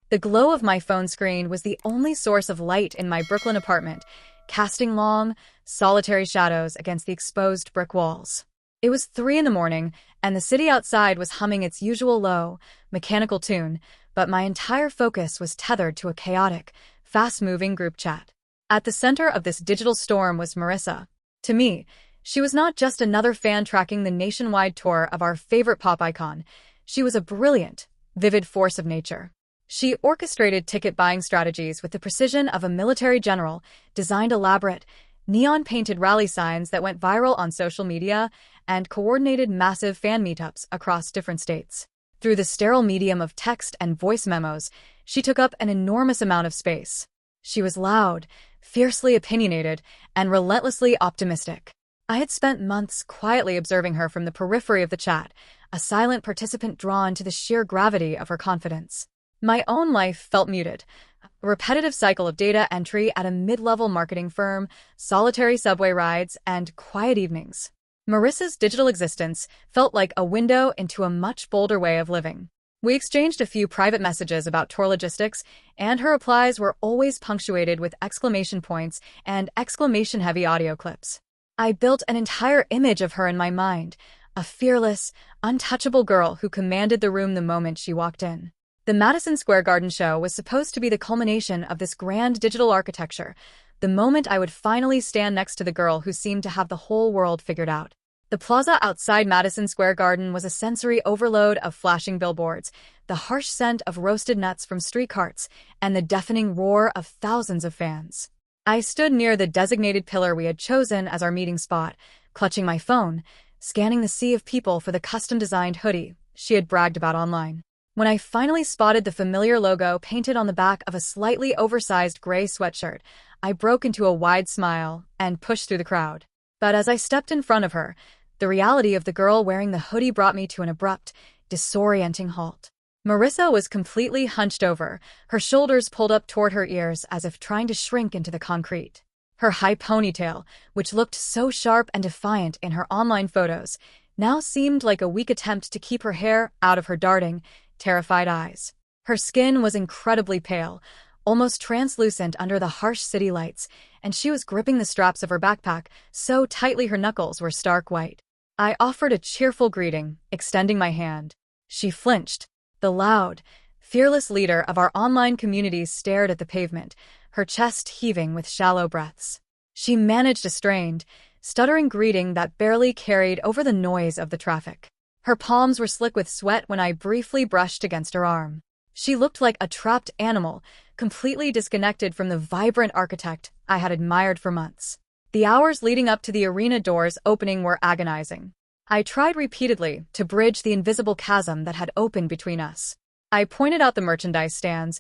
The glow of my phone screen was the only source of light in my Brooklyn apartment, casting long, solitary shadows against the exposed brick walls. It was 3 in the morning, and the city outside was humming its usual low, mechanical tune, but my entire focus was tethered to a chaotic, fast-moving group chat. At the center of this digital storm was Marissa. To me, she was not just another fan tracking the nationwide tour of our favorite pop icon. She was a brilliant, vivid force of nature. She orchestrated ticket-buying strategies with the precision of a military general, designed elaborate, neon-painted rally signs that went viral on social media, and coordinated massive fan meetups across different states. Through the sterile medium of text and voice memos, she took up an enormous amount of space. She was loud, fiercely opinionated, and relentlessly optimistic. I had spent months quietly observing her from the periphery of the chat, a silent participant drawn to the sheer gravity of her confidence. My own life felt muted. A repetitive cycle of data entry at a mid-level marketing firm, solitary subway rides, and quiet evenings. Marissa's digital existence felt like a window into a much bolder way of living. We exchanged a few private messages about tour logistics, and her replies were always punctuated with exclamation points and exclamation-heavy audio clips. I built an entire image of her in my mind, a fearless, untouchable girl who commanded the room the moment she walked in. The Madison Square Garden show was supposed to be the culmination of this grand digital architecture, the moment I would finally stand next to the girl who seemed to have the whole world figured out. The plaza outside Madison Square Garden was a sensory overload of flashing billboards, the harsh scent of roasted nuts from street carts, and the deafening roar of thousands of fans. I stood near the designated pillar we had chosen as our meeting spot, clutching my phone, scanning the sea of people for the custom-designed hoodie she had bragged about online. When I finally spotted the familiar logo painted on the back of a slightly oversized gray sweatshirt, I broke into a wide smile and pushed through the crowd. But as I stepped in front of her, the reality of the girl wearing the hoodie brought me to an abrupt, disorienting halt. Marissa was completely hunched over, her shoulders pulled up toward her ears as if trying to shrink into the concrete. Her high ponytail, which looked so sharp and defiant in her online photos, now seemed like a weak attempt to keep her hair out of her darting, terrified eyes. Her skin was incredibly pale, almost translucent under the harsh city lights, and she was gripping the straps of her backpack so tightly her knuckles were stark white. I offered a cheerful greeting, extending my hand. She flinched. The loud, fearless leader of our online community stared at the pavement, her chest heaving with shallow breaths. She managed a strained, stuttering greeting that barely carried over the noise of the traffic. Her palms were slick with sweat when I briefly brushed against her arm. She looked like a trapped animal, completely disconnected from the vibrant architect I had admired for months. The hours leading up to the arena doors opening were agonizing. I tried repeatedly to bridge the invisible chasm that had opened between us. I pointed out the merchandise stands,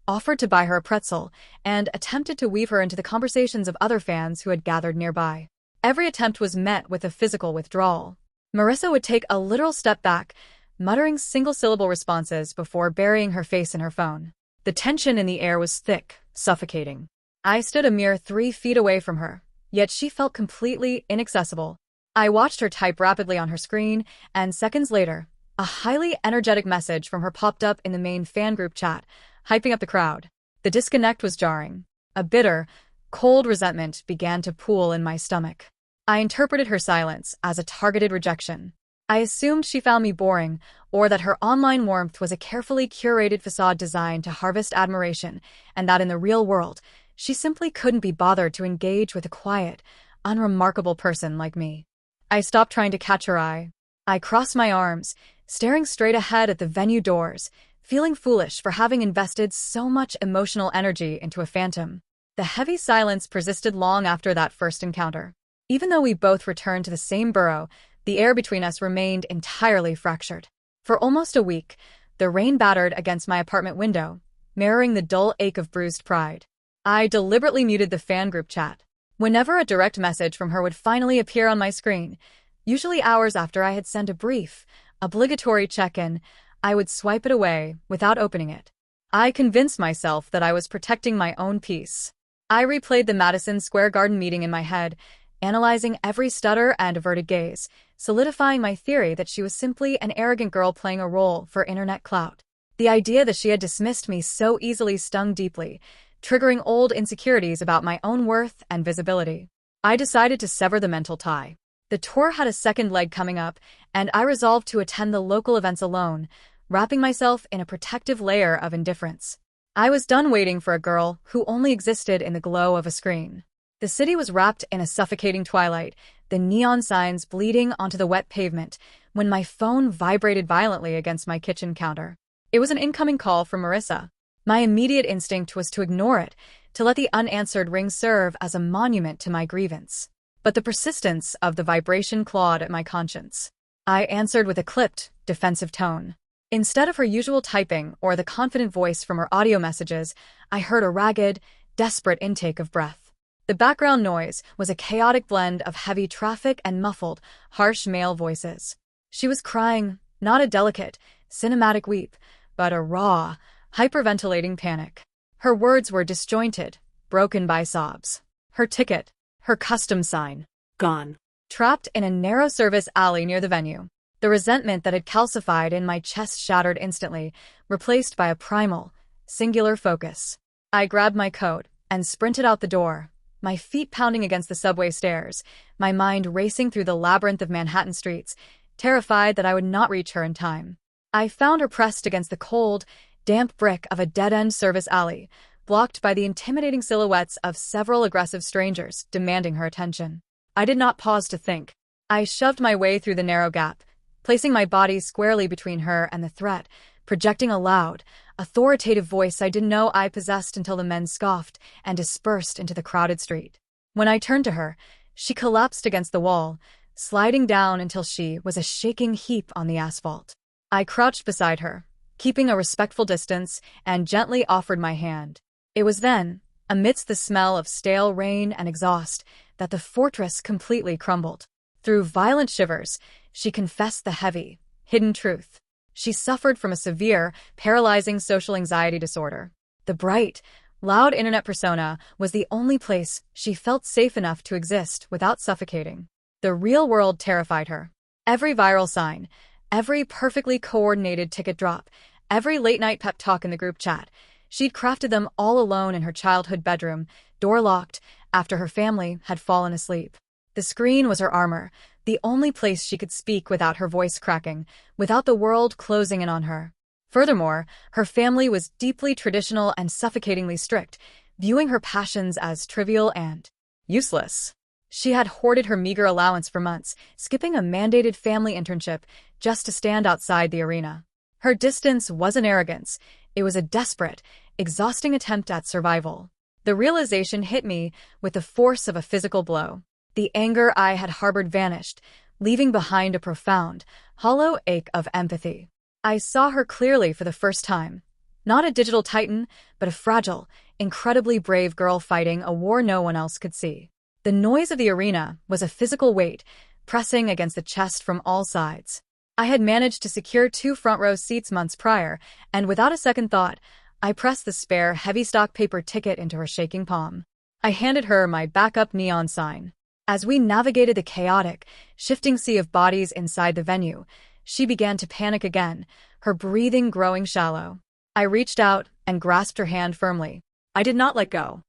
offered to buy her a pretzel, and attempted to weave her into the conversations of other fans who had gathered nearby. Every attempt was met with a physical withdrawal. Marissa would take a literal step back, muttering single-syllable responses before burying her face in her phone. The tension in the air was thick, suffocating. I stood a mere 3 feet away from her, yet she felt completely inaccessible. I watched her type rapidly on her screen, and seconds later, a highly energetic message from her popped up in the main fan group chat, hyping up the crowd. The disconnect was jarring. A bitter, cold resentment began to pool in my stomach. I interpreted her silence as a targeted rejection. I assumed she found me boring, or that her online warmth was a carefully curated facade designed to harvest admiration, and that in the real world, she simply couldn't be bothered to engage with a quiet, unremarkable person like me. I stopped trying to catch her eye. I crossed my arms, staring straight ahead at the venue doors, feeling foolish for having invested so much emotional energy into a phantom. The heavy silence persisted long after that first encounter. Even though we both returned to the same borough, the air between us remained entirely fractured. For almost a week, the rain battered against my apartment window, mirroring the dull ache of bruised pride. I deliberately muted the fan group chat. Whenever a direct message from her would finally appear on my screen, usually hours after I had sent a brief, obligatory check-in, I would swipe it away without opening it. I convinced myself that I was protecting my own peace. I replayed the Madison Square Garden meeting in my head, analyzing every stutter and averted gaze, solidifying my theory that she was simply an arrogant girl playing a role for internet clout. The idea that she had dismissed me so easily stung deeply, triggering old insecurities about my own worth and visibility. I decided to sever the mental tie. The tour had a second leg coming up, and I resolved to attend the local events alone, wrapping myself in a protective layer of indifference. I was done waiting for a girl who only existed in the glow of a screen. The city was wrapped in a suffocating twilight, the neon signs bleeding onto the wet pavement, when my phone vibrated violently against my kitchen counter. It was an incoming call from Marissa. My immediate instinct was to ignore it, to let the unanswered ring serve as a monument to my grievance. But the persistence of the vibration clawed at my conscience. I answered with a clipped, defensive tone. Instead of her usual typing or the confident voice from her audio messages, I heard a ragged, desperate intake of breath. The background noise was a chaotic blend of heavy traffic and muffled, harsh male voices. She was crying, not a delicate, cinematic weep, but a raw, hyperventilating panic. Her words were disjointed, broken by sobs. Her ticket, her custom sign, gone. Trapped in a narrow service alley near the venue. The resentment that had calcified in my chest shattered instantly, replaced by a primal, singular focus. I grabbed my coat and sprinted out the door, my feet pounding against the subway stairs, my mind racing through the labyrinth of Manhattan streets, terrified that I would not reach her in time. I found her pressed against the cold, damp brick of a dead-end service alley, blocked by the intimidating silhouettes of several aggressive strangers demanding her attention. I did not pause to think. I shoved my way through the narrow gap, placing my body squarely between her and the threat, projecting a loud, authoritative voice I didn't know I possessed until the men scoffed and dispersed into the crowded street. When I turned to her, she collapsed against the wall, sliding down until she was a shaking heap on the asphalt. I crouched beside her, keeping a respectful distance, and gently offered my hand. It was then, amidst the smell of stale rain and exhaust, that the fortress completely crumbled. Through violent shivers, she confessed the heavy, hidden truth. She suffered from a severe, paralyzing social anxiety disorder. The bright, loud internet persona was the only place she felt safe enough to exist without suffocating. The real world terrified her. Every viral sign, every perfectly coordinated ticket drop, every late-night pep talk in the group chat, she'd crafted them all alone in her childhood bedroom, door locked, after her family had fallen asleep. The screen was her armor, the only place she could speak without her voice cracking, without the world closing in on her. Furthermore, her family was deeply traditional and suffocatingly strict, viewing her passions as trivial and useless. She had hoarded her meager allowance for months, skipping a mandated family internship just to stand outside the arena. Her distance wasn't arrogance, it was a desperate, exhausting attempt at survival. The realization hit me with the force of a physical blow. The anger I had harbored vanished, leaving behind a profound, hollow ache of empathy. I saw her clearly for the first time. Not a digital titan, but a fragile, incredibly brave girl fighting a war no one else could see. The noise of the arena was a physical weight, pressing against the chest from all sides. I had managed to secure 2 front-row seats months prior, and without a second thought, I pressed the spare, heavy stock paper ticket into her shaking palm. I handed her my backup neon sign. As we navigated the chaotic, shifting sea of bodies inside the venue, she began to panic again, her breathing growing shallow. I reached out and grasped her hand firmly. I did not let go.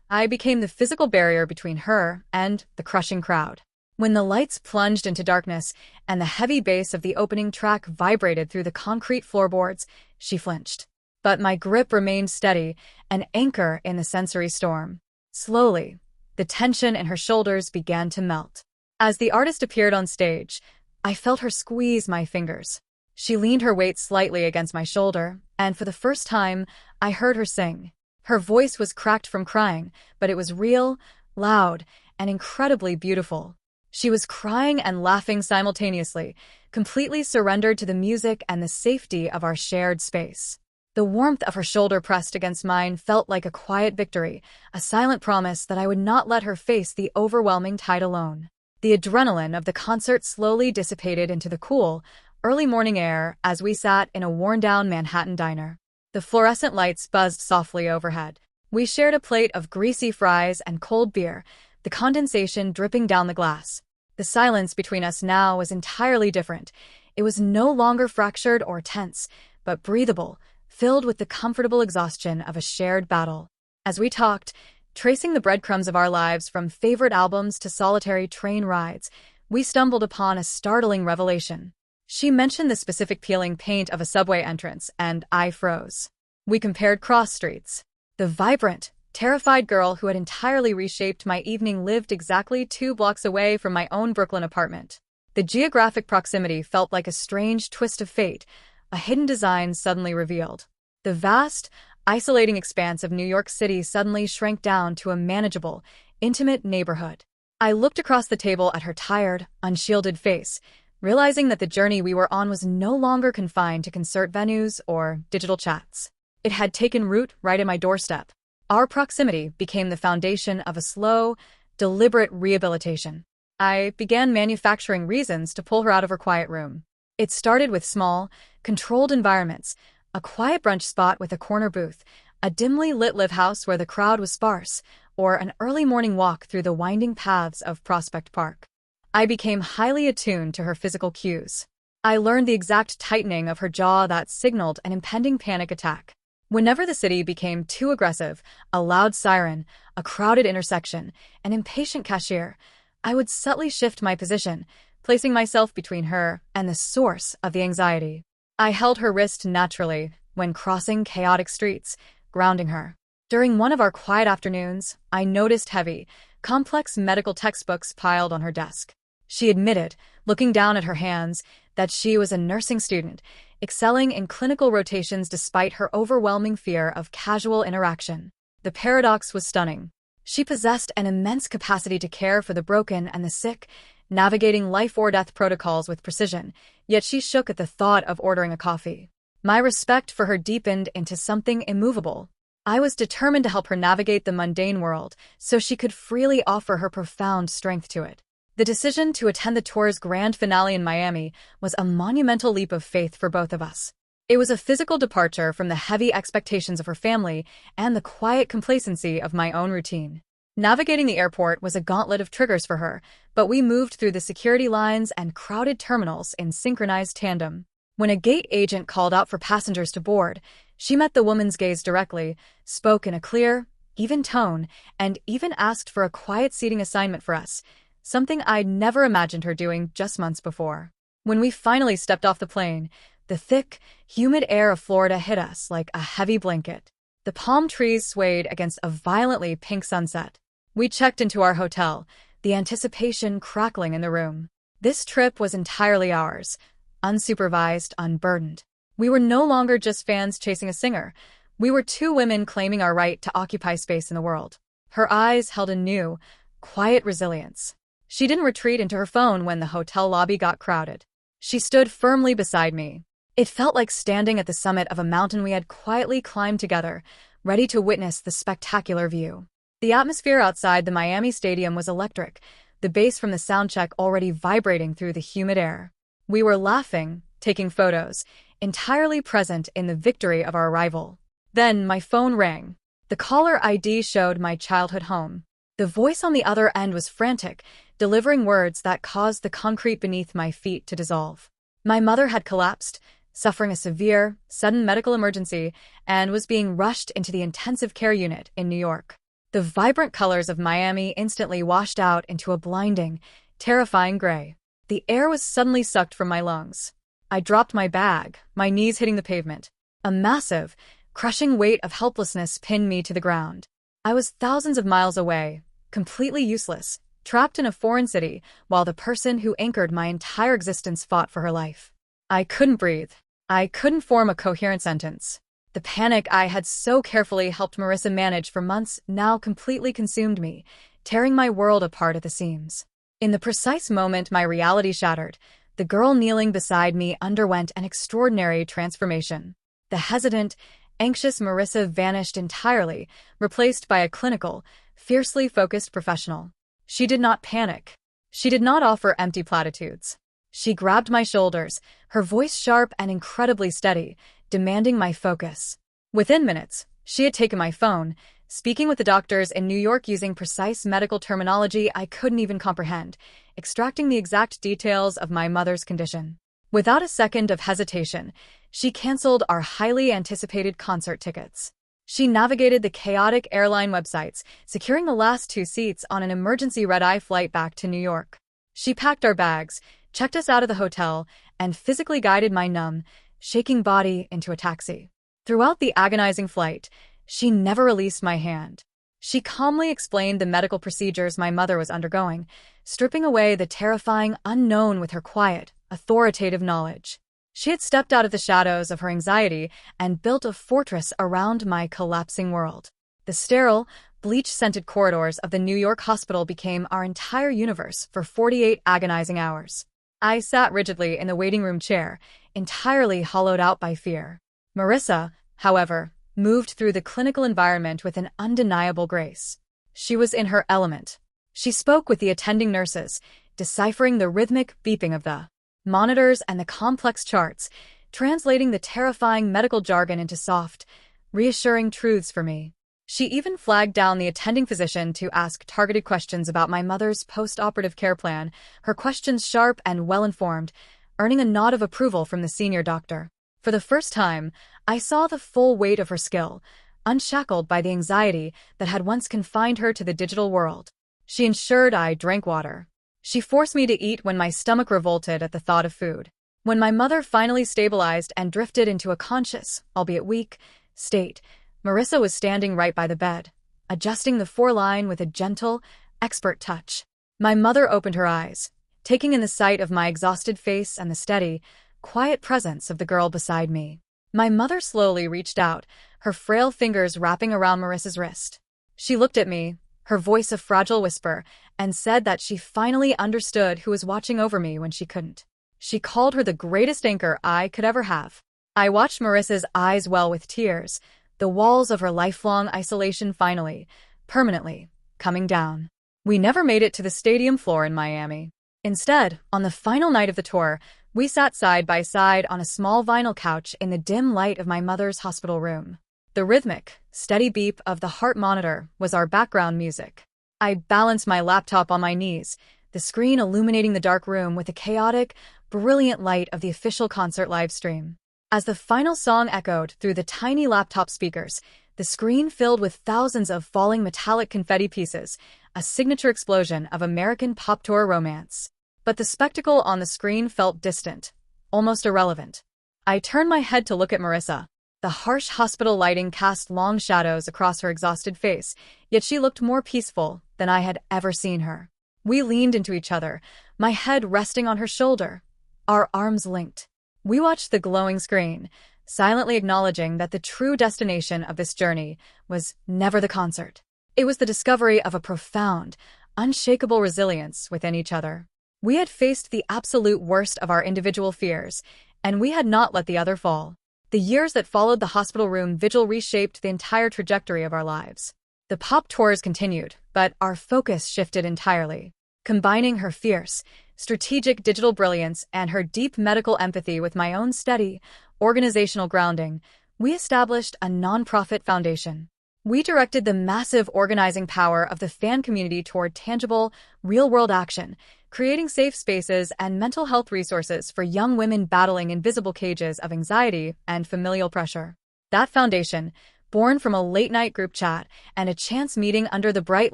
I became the physical barrier between her and the crushing crowd. When the lights plunged into darkness and the heavy bass of the opening track vibrated through the concrete floorboards, she flinched. But my grip remained steady, an anchor in the sensory storm. Slowly, the tension in her shoulders began to melt. As the artist appeared on stage, I felt her squeeze my fingers. She leaned her weight slightly against my shoulder, and for the first time, I heard her sing. Her voice was cracked from crying, but it was real, loud, and incredibly beautiful. She was crying and laughing simultaneously, completely surrendered to the music and the safety of our shared space. The warmth of her shoulder pressed against mine felt like a quiet victory, a silent promise that I would not let her face the overwhelming tide alone. The adrenaline of the concert slowly dissipated into the cool, early morning air as we sat in a worn-down Manhattan diner. The fluorescent lights buzzed softly overhead. We shared a plate of greasy fries and cold beer, the condensation dripping down the glass. The silence between us now was entirely different. It was no longer fractured or tense, but breathable, filled with the comfortable exhaustion of a shared battle. As we talked, tracing the breadcrumbs of our lives from favorite albums to solitary train rides, we stumbled upon a startling revelation. She mentioned the specific peeling paint of a subway entrance, and I froze. We compared cross streets. The vibrant, terrified girl who had entirely reshaped my evening lived exactly 2 blocks away from my own Brooklyn apartment. The geographic proximity felt like a strange twist of fate, a hidden design suddenly revealed. The vast, isolating expanse of New York City suddenly shrank down to a manageable, intimate neighborhood. I looked across the table at her tired, unshielded face, realizing that the journey we were on was no longer confined to concert venues or digital chats. It had taken root right at my doorstep. Our proximity became the foundation of a slow, deliberate rehabilitation. I began manufacturing reasons to pull her out of her quiet room. It started with small, controlled environments, a quiet brunch spot with a corner booth, a dimly lit live house where the crowd was sparse, or an early morning walk through the winding paths of Prospect Park. I became highly attuned to her physical cues. I learned the exact tightening of her jaw that signaled an impending panic attack. Whenever the city became too aggressive, a loud siren, a crowded intersection, an impatient cashier, I would subtly shift my position, placing myself between her and the source of the anxiety. I held her wrist naturally when crossing chaotic streets, grounding her. During one of our quiet afternoons, I noticed heavy, complex medical textbooks piled on her desk. She admitted, looking down at her hands, that she was a nursing student, excelling in clinical rotations despite her overwhelming fear of casual interaction. The paradox was stunning. She possessed an immense capacity to care for the broken and the sick, navigating life-or-death protocols with precision, yet she shook at the thought of ordering a coffee. My respect for her deepened into something immovable. I was determined to help her navigate the mundane world so she could freely offer her profound strength to it. The decision to attend the tour's grand finale in Miami was a monumental leap of faith for both of us. It was a physical departure from the heavy expectations of her family and the quiet complacency of my own routine. Navigating the airport was a gauntlet of triggers for her, but we moved through the security lines and crowded terminals in synchronized tandem. When a gate agent called out for passengers to board, she met the woman's gaze directly, spoke in a clear, even tone, and even asked for a quiet seating assignment for us, something I'd never imagined her doing just months before. When we finally stepped off the plane, the thick, humid air of Florida hit us like a heavy blanket. The palm trees swayed against a violently pink sunset. We checked into our hotel, the anticipation crackling in the room. This trip was entirely ours, unsupervised, unburdened. We were no longer just fans chasing a singer. We were 2 women claiming our right to occupy space in the world. Her eyes held a new, quiet resilience. She didn't retreat into her phone when the hotel lobby got crowded. She stood firmly beside me. It felt like standing at the summit of a mountain we had quietly climbed together, ready to witness the spectacular view. The atmosphere outside the Miami Stadium was electric, the bass from the soundcheck already vibrating through the humid air. We were laughing, taking photos, entirely present in the victory of our arrival. Then my phone rang. The caller ID showed my childhood home. The voice on the other end was frantic, delivering words that caused the concrete beneath my feet to dissolve. My mother had collapsed, suffering a severe, sudden medical emergency, and was being rushed into the intensive care unit in New York. The vibrant colors of Miami instantly washed out into a blinding, terrifying gray. The air was suddenly sucked from my lungs. I dropped my bag, my knees hitting the pavement. A massive, crushing weight of helplessness pinned me to the ground. I was thousands of miles away, completely useless, trapped in a foreign city, while the person who anchored my entire existence fought for her life. I couldn't breathe. I couldn't form a coherent sentence. The panic I had so carefully helped Marissa manage for months now completely consumed me, tearing my world apart at the seams. In the precise moment my reality shattered, the girl kneeling beside me underwent an extraordinary transformation. The hesitant, anxious Marissa vanished entirely, replaced by a clinical, fiercely focused professional. She did not panic. She did not offer empty platitudes. She grabbed my shoulders, her voice sharp and incredibly steady, demanding my focus. Within minutes, she had taken my phone, speaking with the doctors in New York using precise medical terminology I couldn't even comprehend, extracting the exact details of my mother's condition. Without a second of hesitation, She canceled our highly anticipated concert tickets. She navigated the chaotic airline websites, securing the last 2 seats on an emergency red-eye flight back to New York. She packed our bags, checked us out of the hotel, and physically guided my numb, shaking body into a taxi. Throughout the agonizing flight, she never released my hand. She calmly explained the medical procedures my mother was undergoing, stripping away the terrifying unknown with her quiet, authoritative knowledge. She had stepped out of the shadows of her anxiety and built a fortress around my collapsing world. The sterile, bleach-scented corridors of the New York hospital became our entire universe for 48 agonizing hours. I sat rigidly in the waiting room chair, entirely hollowed out by fear. Marissa, however, moved through the clinical environment with an undeniable grace. She was in her element. She spoke with the attending nurses, deciphering the rhythmic beeping of the monitors and the complex charts, translating the terrifying medical jargon into soft, reassuring truths for me. She even flagged down the attending physician to ask targeted questions about my mother's post-operative care plan, her questions sharp and well-informed, earning a nod of approval from the senior doctor. For the first time, I saw the full weight of her skill, unshackled by the anxiety that had once confined her to the digital world. She ensured I drank water. She forced me to eat when my stomach revolted at the thought of food. When my mother finally stabilized and drifted into a conscious, albeit weak, state, Marissa was standing right by the bed, adjusting the foreline with a gentle, expert touch. My mother opened her eyes, taking in the sight of my exhausted face and the steady, quiet presence of the girl beside me. My mother slowly reached out, her frail fingers wrapping around Marissa's wrist. She looked at me, her voice a fragile whisper, and said that she finally understood who was watching over me when she couldn't. She called her the greatest anchor I could ever have. I watched Marissa's eyes well with tears, the walls of her lifelong isolation finally, permanently, coming down. We never made it to the stadium floor in Miami. Instead, on the final night of the tour, we sat side by side on a small vinyl couch in the dim light of my mother's hospital room. The rhythmic, steady beep of the heart monitor was our background music. I balanced my laptop on my knees, the screen illuminating the dark room with the chaotic, brilliant light of the official concert livestream. As the final song echoed through the tiny laptop speakers, the screen filled with thousands of falling metallic confetti pieces, a signature explosion of American pop tour romance. But the spectacle on the screen felt distant, almost irrelevant. I turned my head to look at Marissa. The harsh hospital lighting cast long shadows across her exhausted face, yet she looked more peaceful than I had ever seen her. We leaned into each other, my head resting on her shoulder, our arms linked. We watched the glowing screen, silently acknowledging that the true destination of this journey was never the concert. It was the discovery of a profound, unshakable resilience within each other. We had faced the absolute worst of our individual fears, and we had not let the other fall. The years that followed the hospital room vigil reshaped the entire trajectory of our lives. The pop tours continued, but our focus shifted entirely. Combining her fierce, strategic digital brilliance and her deep medical empathy with my own steady, organizational grounding, we established a nonprofit foundation. We directed the massive organizing power of the fan community toward tangible, real-world action, creating safe spaces and mental health resources for young women battling invisible cages of anxiety and familial pressure. That foundation, born from a late-night group chat and a chance meeting under the bright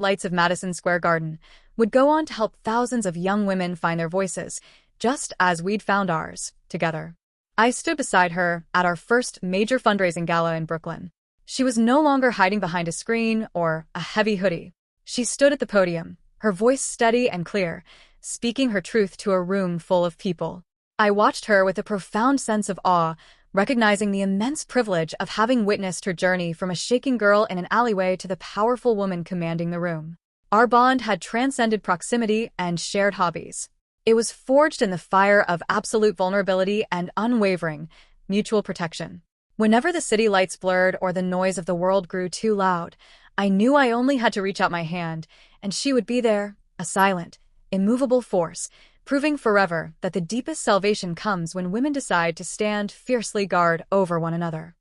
lights of Madison Square Garden, would go on to help thousands of young women find their voices, just as we'd found ours, together. I stood beside her at our first major fundraising gala in Brooklyn. She was no longer hiding behind a screen or a heavy hoodie. She stood at the podium, her voice steady and clear, speaking her truth to a room full of people. I watched her with a profound sense of awe, recognizing the immense privilege of having witnessed her journey from a shaking girl in an alleyway to the powerful woman commanding the room. Our bond had transcended proximity and shared hobbies. It was forged in the fire of absolute vulnerability and unwavering, mutual protection. Whenever the city lights blurred or the noise of the world grew too loud, I knew I only had to reach out my hand, and she would be there, a silent, immovable force, proving forever that the deepest salvation comes when women decide to stand fiercely guard over one another.